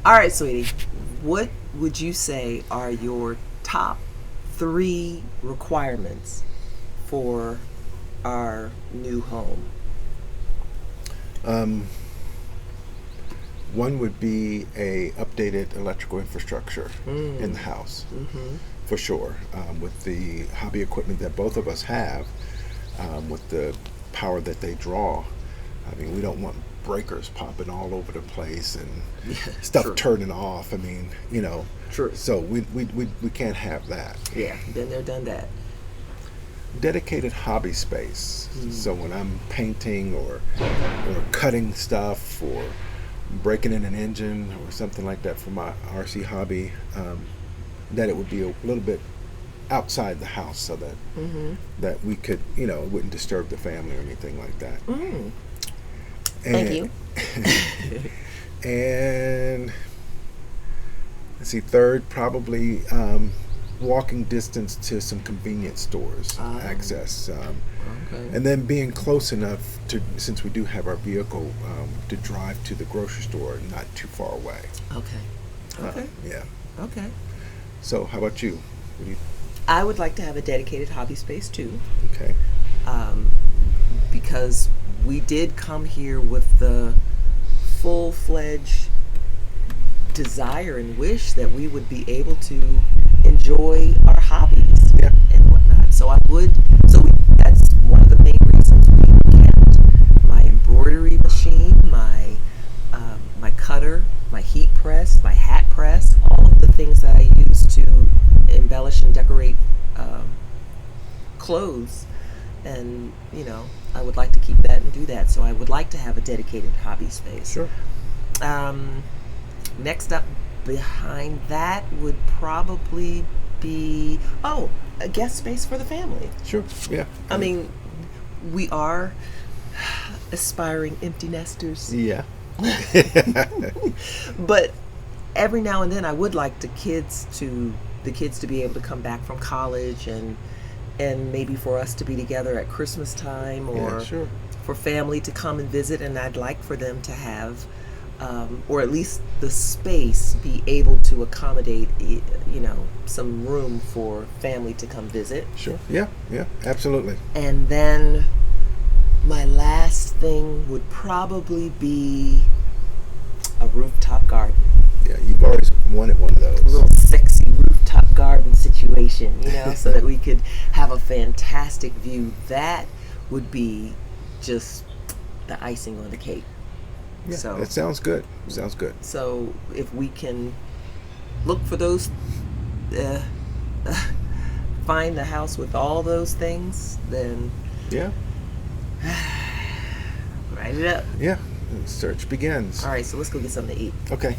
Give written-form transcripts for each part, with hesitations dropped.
All right, sweetie. What would you say are your top three requirements for our new home? Um, One would be a updated electrical infrastructure in the house, Mm-hmm. for sure. With the hobby equipment that both of us have, with the power that they draw, I mean, we don't want breakers popping all over the place and Yeah, stuff true. turning off. I mean, True. so we can't have that. Yeah, been there, done that. Dedicated hobby space. Mm. So when I'm painting or cutting stuff or breaking in an engine or something like that for my RC hobby, that it would be a little bit outside the house so that Mm-hmm. we could, it wouldn't disturb the family or anything like that. Mm. Thank And you. and let's see, third probably walking distance to some convenience stores, access, Okay. and then being close enough to, since we do have our vehicle, to drive to the grocery store, not too far away. Okay. Okay. Yeah. Okay. So how about you? What do you? I would like to have a dedicated hobby space too, Okay. um, because we did come here with the full-fledged desire and wish that we would be able to enjoy our hobbies Yeah. and whatnot. So I would. That's one of the main reasons we kept my embroidery machine, my cutter, my heat press, my hat press, all of the things that I use to embellish and decorate um, clothes. And I would like to keep that and do that. So I would like to have a dedicated hobby space. Sure. Um, Next up behind that would probably be a guest space for the family. Sure. Yeah. I mean, we are aspiring empty nesters, Yeah. but every now and then I would like the kids to be able to come back from college and maybe for us to be together at Christmas time, or Yeah, sure. for family to come and visit, and I'd like for them to have or at least the space be able to accommodate some room for family to come visit. Sure. Yeah. Yeah. Absolutely. And then my last thing would probably be a rooftop garden. Yeah. You've always wanted one of A those. little sexy rooftop garden situation, so that we could have a fantastic view. That would be just the icing on the cake. Yeah. So That sounds good. Sounds good. So if we can look for those, uh, find the house with all those things, then Yeah. write it up. Yeah. Search begins. All right, so let's go get something to eat. Okay.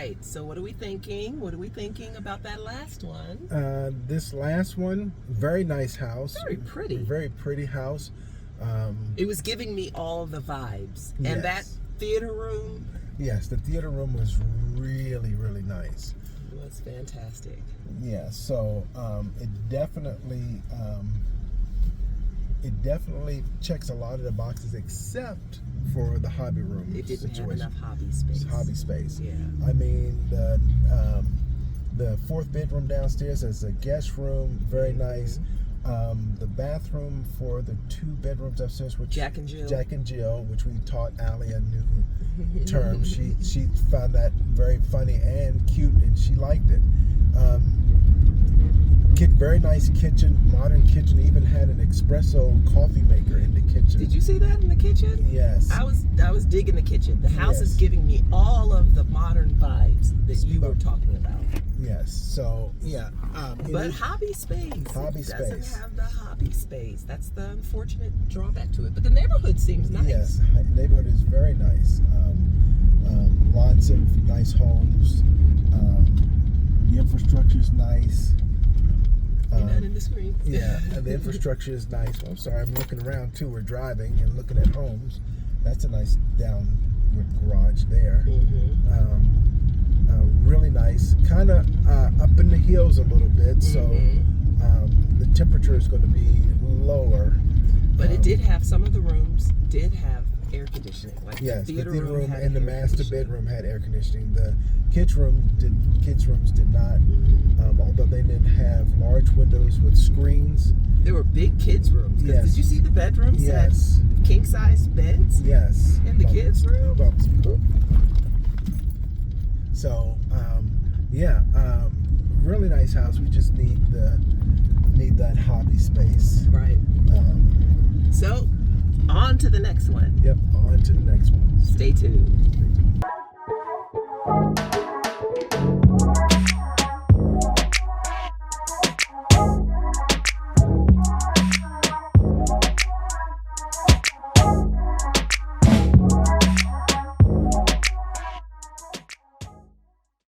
right. So what are we thinking? What are we thinking about that last one? This last one, very nice house. Very pretty. Very pretty house. It was giving me all the vibes. Yes. And that theater room. Yes, the theater room was really, really nice. It was fantastic. Yeah, so it definitely checks a lot of the boxes except for the hobby room It didn't situation. have enough hobby space. Hobby space. Yeah. I mean, the fourth bedroom downstairs is a guest room, very nice. The bathroom for the 2 bedrooms upstairs, which Jack and Jill, which we taught Allie a new term. She found that very funny and cute, and she liked it. Very nice kitchen, modern kitchen. Even had an espresso coffee maker in the kitchen. Did you see that in the kitchen? Yes. I was digging the kitchen. The house Yes. is giving me all of the modern vibes that you were talking about. Yes. So yeah. But hobby space. Hobby it space. doesn't have the hobby space. That's the unfortunate drawback to it. But the neighborhood seems nice. Yes, the neighborhood is very nice. Lots of nice homes. The infrastructure is nice. You're not in the screen. Yeah, and the infrastructure is nice. Well, I'm sorry, I'm looking around too. We're driving and looking at homes. That's a nice downward garage there. Really nice. Kind of up in the hills a little bit, so the temperature is going to be lower. But it did have, some of the rooms did have air conditioning. Like Yes, the theater room had and the air master conditioning. bedroom had air conditioning. The kids' rooms did not. Although they didn't have large windows with screens. There were big kids' rooms. 'Cause Yes. Did you see the bedrooms? Yes. Had king-size beds? Yes. In the kids' room? So, really nice house. We just need that hobby space. Right. So, on to the next one. Yep. On to the next one. Stay tuned. Stay tuned.